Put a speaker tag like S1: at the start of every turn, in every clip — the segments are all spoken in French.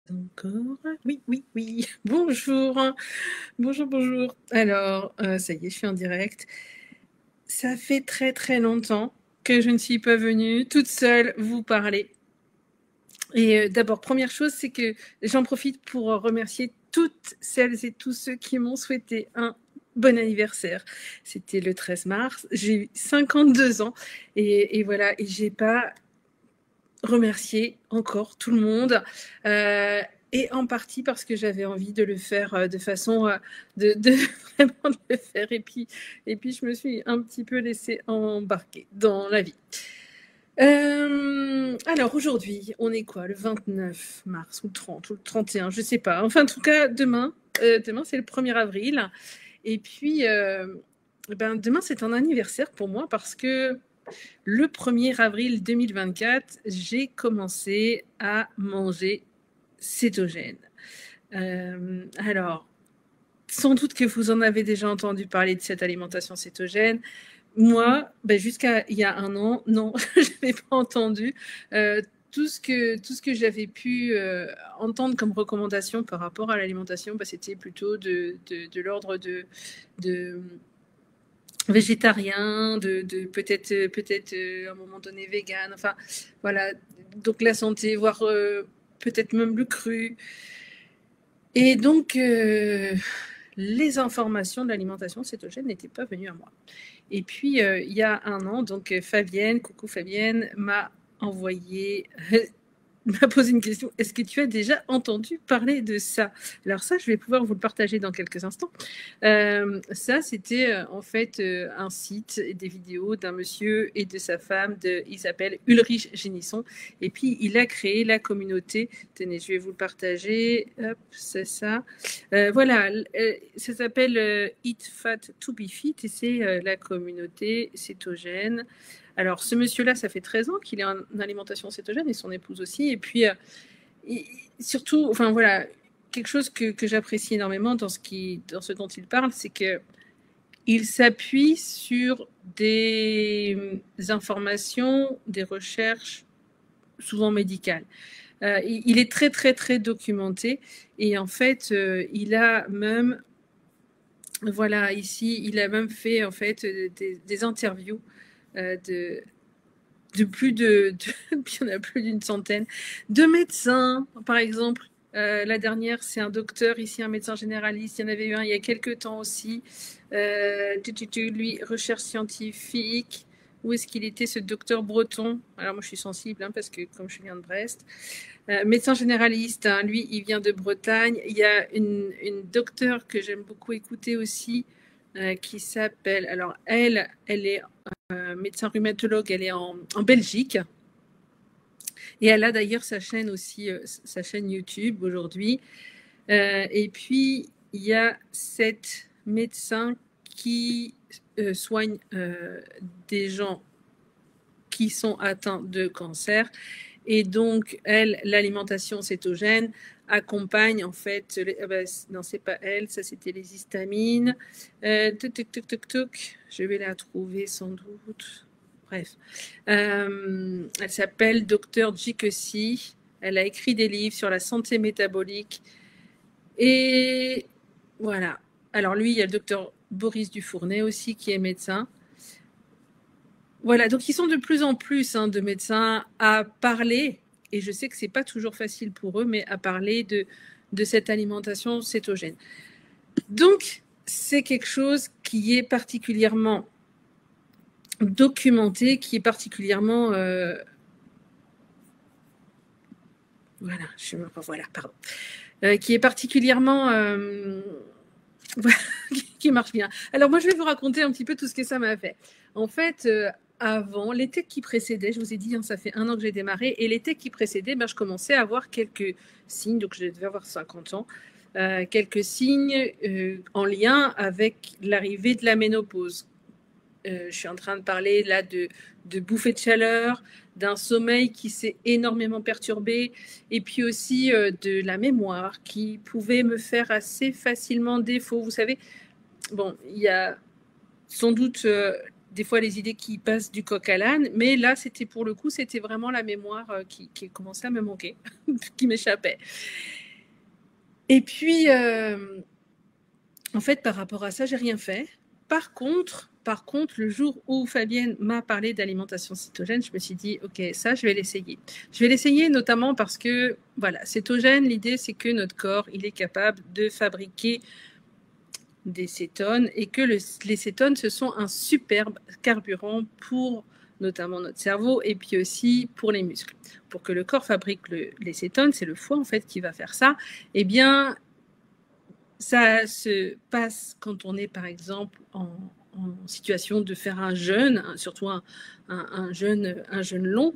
S1: Encore? Oui, oui, oui. Bonjour. Bonjour, bonjour. Alors, ça y est, je suis en direct. Ça fait très, très longtemps que je ne suis pas venue toute seule vous parler. Et d'abord, première chose, c'est que j'en profite pour remercier toutes celles et tous ceux qui m'ont souhaité un bon anniversaire. C'était le 13 mars. J'ai eu 52 ans et voilà, et j'ai pas remercier encore tout le monde, et en partie parce que j'avais envie de le faire de façon de vraiment de le faire, et puis je me suis un petit peu laissée embarquer dans la vie. Alors aujourd'hui, on est quoi, le 29 mars ou le 30 ou le 31, je sais pas. Enfin, en tout cas, demain, demain c'est le 1er avril. Et puis, ben, demain c'est un anniversaire pour moi parce que le 1er avril 2024, j'ai commencé à manger cétogène. Alors, sans doute que vous en avez déjà entendu parler de cette alimentation cétogène. Moi, ben jusqu'à il y a un an, non, je n'avais pas entendu. Tout ce que j'avais pu entendre comme recommandation par rapport à l'alimentation, ben, c'était plutôt de l'ordre de végétarien, de peut-être à un moment donné vegan, enfin voilà, donc la santé, voire peut-être même le cru. Et donc les informations de l'alimentation cétogène n'étaient pas venues à moi. Et puis il y a un an, donc Fabienne, coucou Fabienne, m'a envoyé m'a posé une question. Est-ce que tu as déjà entendu parler de ça? Alors ça, je vais pouvoir vous le partager dans quelques instants. Ça, c'était en fait un site et des vidéos d'un monsieur et de sa femme. Il s'appelle Ulrich Génisson. Et puis, il a créé la communauté. Tenez, je vais vous le partager. Hop, c'est ça. Voilà, ça s'appelle Eat Fat to be Fit et c'est la communauté cétogène. Alors, ce monsieur-là, ça fait 13 ans qu'il est en alimentation cétogène et son épouse aussi. Et puis, surtout, enfin voilà, quelque chose que j'apprécie énormément dans ce dont il parle, c'est qu'il s'appuie sur des informations, des recherches, souvent médicales. Il est très, très, très documenté. Et en fait, il a même, voilà, ici, il a même fait en fait des interviews de plus il y en a plus d'une centaine, de médecins, par exemple. La dernière, c'est un docteur ici, un médecin généraliste. Il y en avait eu un il y a quelques temps aussi. Lui, recherche scientifique. Où est-ce qu'il était, ce docteur breton? Alors moi, je suis sensible parce que comme je viens de Brest. Médecin généraliste, lui, il vient de Bretagne. Il y a une docteure que j'aime beaucoup écouter aussi, qui s'appelle, alors elle est médecin rhumatologue, elle est en Belgique. Et elle a d'ailleurs sa chaîne aussi, sa chaîne YouTube aujourd'hui. Et puis, il y a 7 médecins qui soignent des gens qui sont atteints de cancer. Et donc, elle, l'alimentation cétogène accompagne en fait, non, c'est pas elle, ça c'était les histamines. Je vais la trouver sans doute. Bref. Elle s'appelle Dr. Jikossi. Elle a écrit des livres sur la santé métabolique. Et voilà. Alors lui, il y a le docteur Boris Dufournet aussi qui est médecin. Voilà, donc ils sont de plus en plus de médecins à parler, et je sais que c'est pas toujours facile pour eux, mais à parler de cette alimentation cétogène. Donc, c'est quelque chose qui est particulièrement documenté, qui est particulièrement qui est particulièrement qui marche bien. Alors moi, je vais vous raconter un petit peu tout ce que ça m'a fait. En fait, avant, l'été qui précédait, je vous ai dit, ça fait 1 an que j'ai démarré, et l'été qui précédait, je commençais à avoir quelques signes, donc je devais avoir 50 ans, quelques signes en lien avec l'arrivée de la ménopause. Je suis en train de parler là de bouffées de chaleur, d'un sommeil qui s'est énormément perturbé, et puis aussi de la mémoire qui pouvait me faire assez facilement défaut. Vous savez, bon, il y a sans doute des fois les idées qui passent du coq à l'âne, mais là, c'était pour le coup, c'était vraiment la mémoire qui commençait à me manquer, qui m'échappait. Et puis, en fait, par rapport à ça, j'ai rien fait. Par contre, le jour où Fabienne m'a parlé d'alimentation cétogène, je me suis dit, OK, ça, je vais l'essayer. Je vais l'essayer notamment parce que, voilà, cétogène, l'idée, c'est que notre corps, il est capable de fabriquer des cétones et que les cétones, ce sont un superbe carburant pour notamment notre cerveau et puis aussi pour les muscles. Pour que le corps fabrique les cétones, c'est le foie en fait qui va faire ça. Eh bien, ça se passe quand on est par exemple en situation de faire un jeûne, surtout un jeûne long,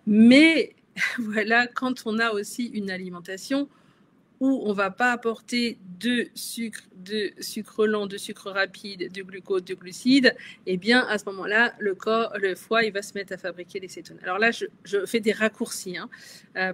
S1: mais voilà, quand on a aussi une alimentation où on ne va pas apporter de sucre lent, de sucre rapide, de glucose, de glucides, eh bien, à ce moment-là, le foie, il va se mettre à fabriquer les cétones. Alors là, je fais des raccourcis, hein,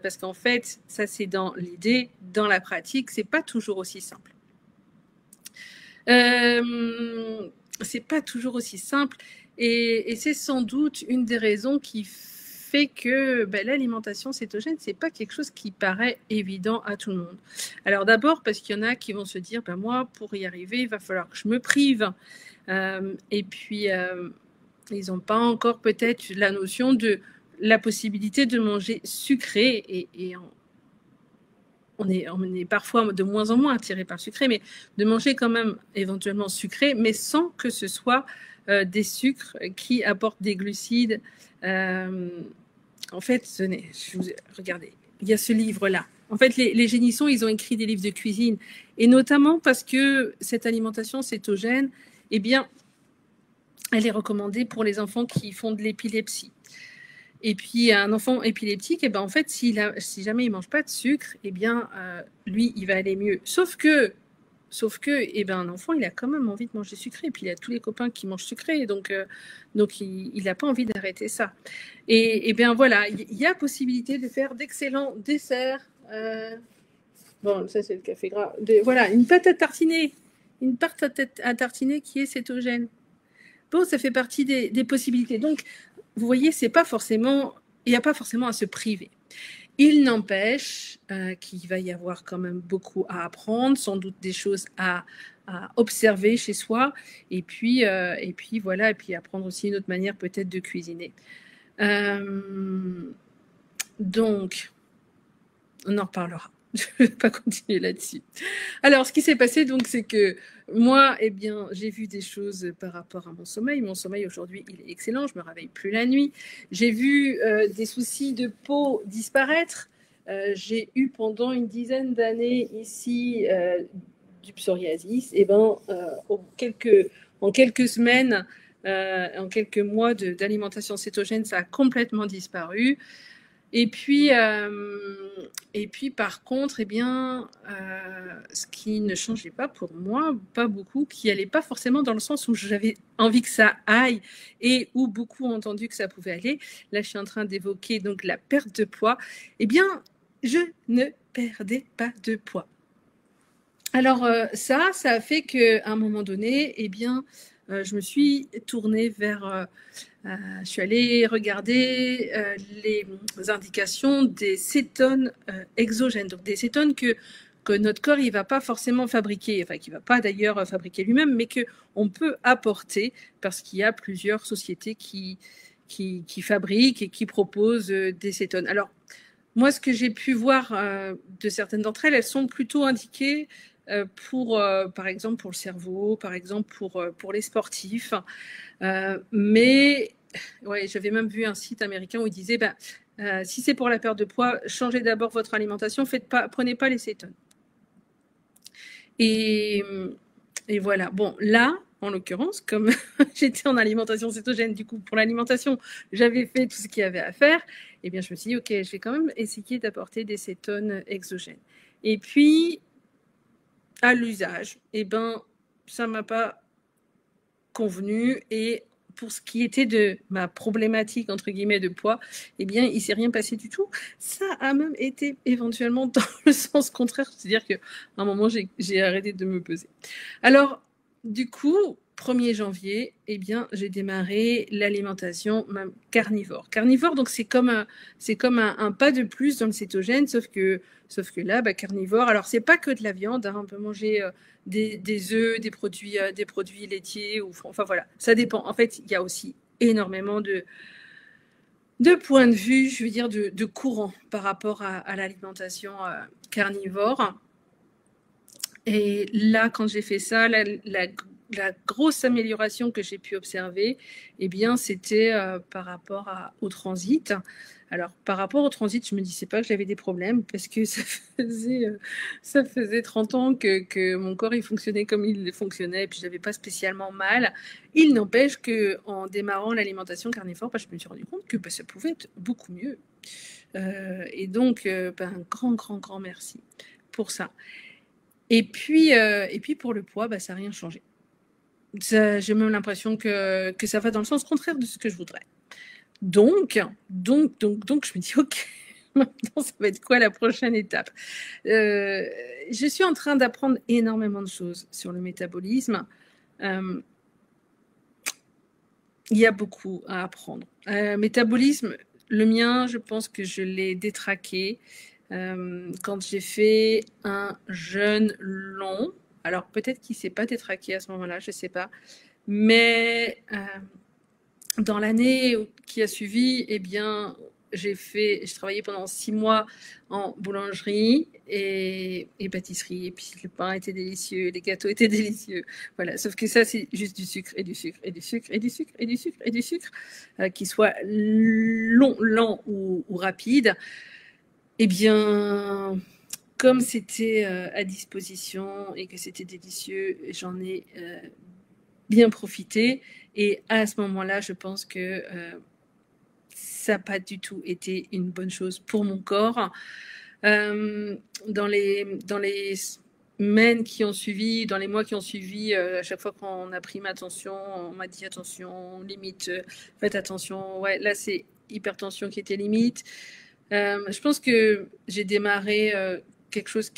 S1: parce qu'en fait, ça, c'est dans l'idée. Dans la pratique, ce n'est pas toujours aussi simple. C'est pas toujours aussi simple et c'est sans doute une des raisons qui fait que l'alimentation cétogène, c'est pas quelque chose qui paraît évident à tout le monde. Alors d'abord parce qu'il y en a qui vont se dire, moi, pour y arriver, il va falloir que je me prive. Et puis, ils n'ont pas encore peut-être la notion de la possibilité de manger sucré et on est parfois de moins en moins attiré par le sucré, mais de manger quand même éventuellement sucré, mais sans que ce soit des sucres qui apportent des glucides. En fait, regardez, il y a ce livre-là. En fait, les génissons, ils ont écrit des livres de cuisine, et notamment parce que cette alimentation cétogène, eh bien, elle est recommandée pour les enfants qui font de l'épilepsie. Et puis, un enfant épileptique, en fait, si jamais il ne mange pas de sucre, lui, il va aller mieux. Sauf que un enfant, il a quand même envie de manger sucré. Et puis, il a tous les copains qui mangent sucré. Donc il n'a pas envie d'arrêter ça. Et voilà, il y a possibilité de faire d'excellents desserts. Bon, ça, c'est le café gras. Voilà, une pâte à tartiner. Une pâte à tartiner qui est cétogène. Bon, ça fait partie des possibilités. Donc, vous voyez, il n'y a pas forcément à se priver. Il n'empêche qu'il va y avoir quand même beaucoup à apprendre, sans doute des choses à observer chez soi, et puis voilà, et puis apprendre aussi une autre manière peut-être de cuisiner. Donc, on en reparlera. Je ne vais pas continuer là-dessus. Alors, ce qui s'est passé, donc, c'est que moi, j'ai vu des choses par rapport à mon sommeil. Mon sommeil, aujourd'hui, il est excellent. Je ne me réveille plus la nuit. J'ai vu des soucis de peau disparaître. J'ai eu pendant une dizaine d'années ici du psoriasis. En quelques semaines, en quelques mois d'alimentation cétogène, ça a complètement disparu. Et puis, par contre, ce qui ne changeait pas pour moi, pas beaucoup, qui n'allait pas forcément dans le sens où j'avais envie que ça aille et où beaucoup ont entendu que ça pouvait aller. Là, je suis en train d'évoquer donc la perte de poids. Je ne perdais pas de poids. Alors, ça a fait qu'à un moment donné, je me suis tournée vers... je suis allée regarder les indications des cétones exogènes, donc des cétones que notre corps il va pas forcément fabriquer, enfin qui va pas d'ailleurs fabriquer lui-même, mais qu'on peut apporter parce qu'il y a plusieurs sociétés qui fabriquent et qui proposent des cétones. Alors, moi, ce que j'ai pu voir de certaines d'entre elles, elles sont plutôt indiquées par exemple, pour le cerveau, par exemple, pour les sportifs. Mais ouais, j'avais même vu un site américain où il disait si c'est pour la perte de poids, changez d'abord votre alimentation, prenez pas les cétones. Et voilà. Bon, là, en l'occurrence, comme j'étais en alimentation cétogène, du coup, pour l'alimentation, j'avais fait tout ce qu'il y avait à faire. Je me suis dit, OK, je vais quand même essayer d'apporter des cétones exogènes. Et puis, à l'usage, ça m'a pas convenu. Et pour ce qui était de ma problématique, entre guillemets, de poids, il s'est rien passé du tout. Ça a même été éventuellement dans le sens contraire, c'est-à-dire qu'à un moment, j'ai arrêté de me peser. Alors, du coup, 1er janvier, eh bien, j'ai démarré l'alimentation même carnivore. Carnivore, donc c'est comme un pas de plus dans le cétogène, sauf que là, carnivore. Alors, c'est pas que de la viande, hein, on peut manger des œufs, des produits laitiers, enfin voilà, ça dépend. En fait, il y a aussi énormément de points de vue, je veux dire, de courant par rapport à l'alimentation carnivore. Et là, quand j'ai fait ça, la grosse amélioration que j'ai pu observer, eh bien, c'était par rapport au transit. Alors, par rapport au transit, je me disais pas que j'avais des problèmes parce que ça faisait 30 ans que mon corps il fonctionnait comme il fonctionnait et puis je n'avais pas spécialement mal. Il n'empêche qu'en démarrant l'alimentation carnivore, je me suis rendu compte que ça pouvait être beaucoup mieux. Et donc, un grand merci pour ça. Et puis pour le poids, ça n'a rien changé. J'ai même l'impression que ça va dans le sens contraire de ce que je voudrais. Donc, je me dis, ok, maintenant, ça va être quoi la prochaine étape? Je suis en train d'apprendre énormément de choses sur le métabolisme. Il y a beaucoup à apprendre. Métabolisme, le mien, je pense que je l'ai détraqué quand j'ai fait un jeûne long. Alors, peut-être qu'il ne s'est pas détraqué à ce moment-là, je ne sais pas. Mais dans l'année qui a suivi, eh bien, j'ai travaillé pendant 6 mois en boulangerie et pâtisserie. Et puis, le pain était délicieux, les gâteaux étaient délicieux. Voilà. Sauf que ça, c'est juste du sucre et du sucre et du sucre et du sucre et du sucre et du sucre, qui soit lent ou rapide. Eh bien, comme c'était à disposition et que c'était délicieux, j'en ai bien profité. Et à ce moment-là, je pense que ça n'a pas du tout été une bonne chose pour mon corps. Dans les semaines qui ont suivi, dans les mois qui ont suivi, à chaque fois qu'on a pris ma tension, on m'a dit attention, limite, faites attention. Ouais, là, c'est hypertension qui était limite. Je pense que j'ai démarré quelque chose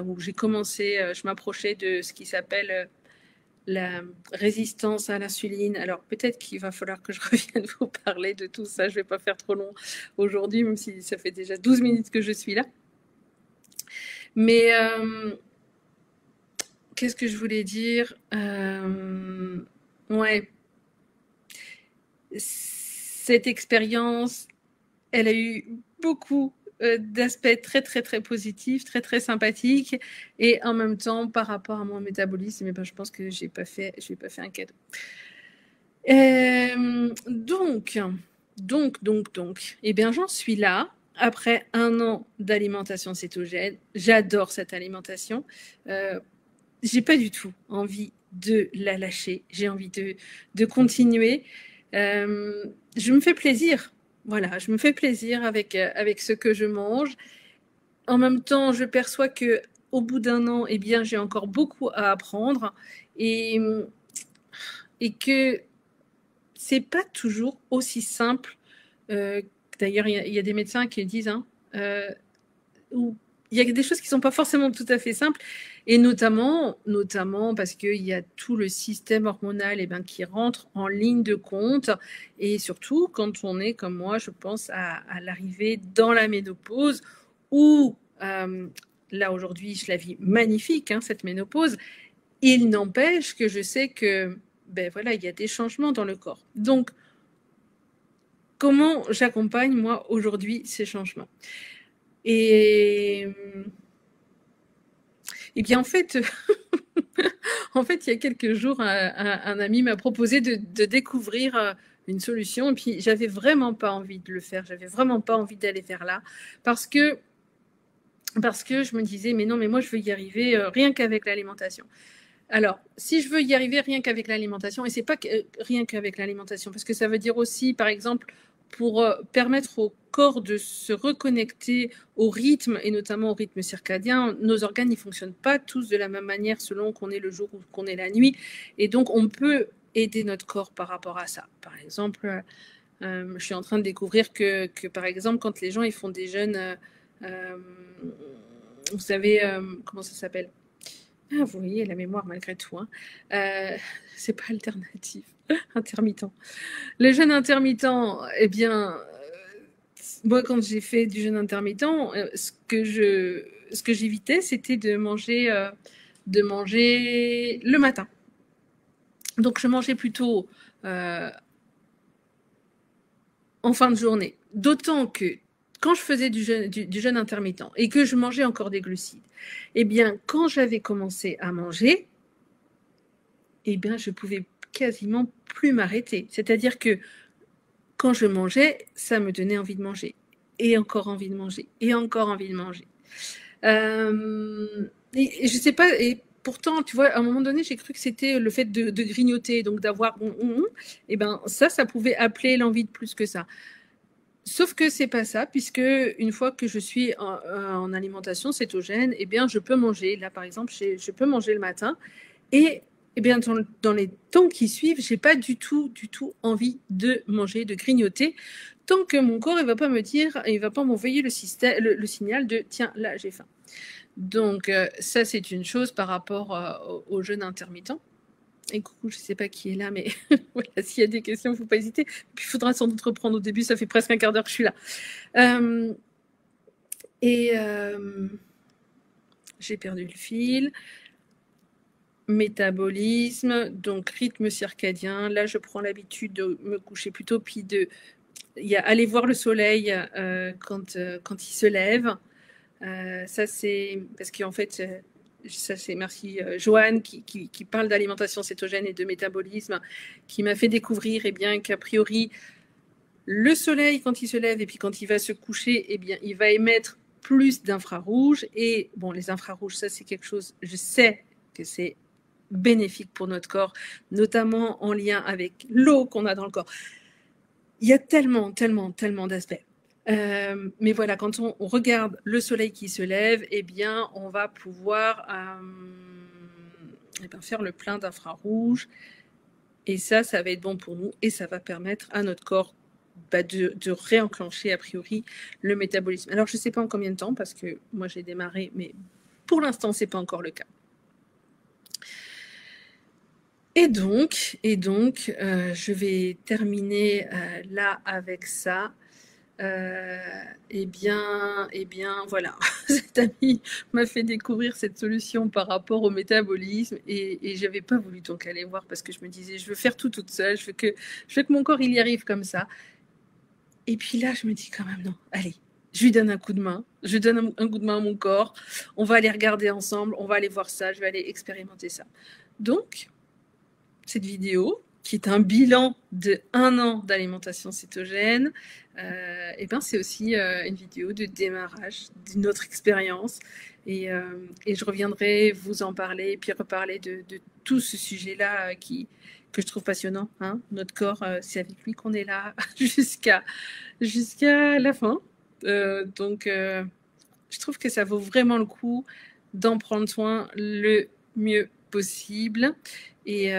S1: où j'ai commencé, je m'approchais de ce qui s'appelle la résistance à l'insuline. Alors peut-être qu'il va falloir que je revienne vous parler de tout ça. Je ne vais pas faire trop long aujourd'hui, même si ça fait déjà 12 minutes que je suis là. Mais qu'est-ce que je voulais dire? Ouais. Cette expérience, elle a eu beaucoup d'aspects très positifs, très sympathiques, et en même temps, par rapport à mon métabolisme, je pense que je n'ai pas fait un cadeau. Donc, eh bien, j'en suis là. Après 1 an d'alimentation cétogène, j'adore cette alimentation. J'ai pas du tout envie de la lâcher. J'ai envie de continuer. Je me fais plaisir. Voilà, je me fais plaisir avec ce que je mange. En même temps, je perçois que au bout d'1 an, eh bien, j'ai encore beaucoup à apprendre et que c'est pas toujours aussi simple. D'ailleurs, il y a des médecins qui le disent, où il y a des choses qui sont pas forcément tout à fait simples, et notamment parce qu'il y a tout le système hormonal qui rentre en ligne de compte, et surtout quand on est comme moi, je pense à l'arrivée dans la ménopause, où là aujourd'hui je la vis magnifique, cette ménopause. Il n'empêche que je sais que voilà, il y a des changements dans le corps. Donc comment j'accompagne moi aujourd'hui ces changements? Et bien en fait, il y a quelques jours, un ami m'a proposé de découvrir une solution, et puis j'avais vraiment pas envie de le faire, j'avais vraiment pas envie d'aller vers là, parce que je me disais mais non, mais moi je veux y arriver rien qu'avec l'alimentation. Alors, si je veux y arriver rien qu'avec l'alimentation, et c'est pas rien qu'avec l'alimentation, parce que ça veut dire aussi, par exemple, pour permettre au corps de se reconnecter au rythme, et notamment au rythme circadien, nos organes ne fonctionnent pas tous de la même manière selon qu'on est le jour ou qu'on est la nuit, et donc on peut aider notre corps par rapport à ça. Par exemple, je suis en train de découvrir que par exemple, quand les gens ils font des jeûnes, vous savez, comment ça s'appelle ? Ah, vous voyez la mémoire malgré tout, hein. C'est pas alternatif, intermittent. Le jeûne intermittent, eh bien, moi quand j'ai fait du jeûne intermittent, ce que j'évitais, c'était de manger le matin. Donc je mangeais plutôt en fin de journée. D'autant que quand je faisais du jeûne intermittent et que je mangeais encore des glucides, eh bien, quand j'avais commencé à manger, eh bien, je pouvais quasiment plus m'arrêter. C'est-à-dire que quand je mangeais, ça me donnait envie de manger. Et encore envie de manger. Et encore envie de manger. Et je sais pas, et pourtant, tu vois, à un moment donné, j'ai cru que c'était le fait de grignoter, donc d'avoir et ben ça pouvait appeler l'envie de plus que ça. Sauf que c'est pas ça, puisque une fois que je suis en alimentation cétogène, eh bien, je peux manger. Là, par exemple, je peux manger le matin et eh bien, dans les temps qui suivent, j'ai pas du tout envie de manger, de grignoter, tant que mon corps, il va pas me dire, il va pas m'envoyer le signal de tiens, là, j'ai faim. Donc, ça, c'est une chose par rapport au jeûne intermittent. Et coucou, je sais pas qui est là, mais voilà, s'il y a des questions, il ne faut pas hésiter. Puis il faudra sans doute reprendre au début, ça fait presque un quart d'heure que je suis là. J'ai perdu le fil. Métabolisme, donc rythme circadien. Là, je prends l'habitude de me coucher plus tôt, puis aller voir le soleil quand il se lève. Ça, c'est parce qu'en fait, ça c'est merci Joanne qui parle d'alimentation cétogène et de métabolisme, qui m'a fait découvrir qu'a priori, le soleil, quand il se lève et puis quand il va se coucher, il va émettre plus d'infrarouges. Et bon, les infrarouges, ça c'est quelque chose, je sais que c'est bénéfique pour notre corps, notamment en lien avec l'eau qu'on a dans le corps. Il y a tellement d'aspects. Mais voilà, quand on regarde le soleil qui se lève, on va pouvoir faire le plein d'infrarouges. Et ça va être bon pour nous et ça va permettre à notre corps de réenclencher a priori le métabolisme. Alors, je ne sais pas en combien de temps parce que moi, j'ai démarré, mais pour l'instant, ce n'est pas encore le cas. Et donc, je vais terminer là avec ça. Voilà, cet ami m'a fait découvrir cette solution par rapport au métabolisme et je n'avais pas voulu donc aller voir parce que je me disais, je veux faire tout toute seule, je veux que mon corps il y arrive comme ça. Et puis là, je me dis quand même non, allez, je lui donne un coup de main, je donne un coup de main à mon corps, on va aller regarder ensemble, on va aller voir ça, je vais aller expérimenter ça. Donc, cette vidéo, qui est un bilan de 1 an d'alimentation cétogène, c'est aussi une vidéo de démarrage d'une autre expérience. Et je reviendrai vous en parler, et puis reparler de tout ce sujet-là que je trouve passionnant. Hein. Notre corps, c'est avec lui qu'on est là jusqu'à la fin. Donc, je trouve que ça vaut vraiment le coup d'en prendre soin le mieux possible. Et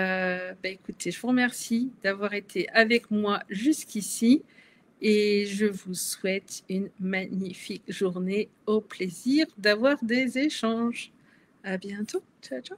S1: écoutez, je vous remercie d'avoir été avec moi jusqu'ici et je vous souhaite une magnifique journée. Au plaisir d'avoir des échanges. À bientôt. Ciao, ciao.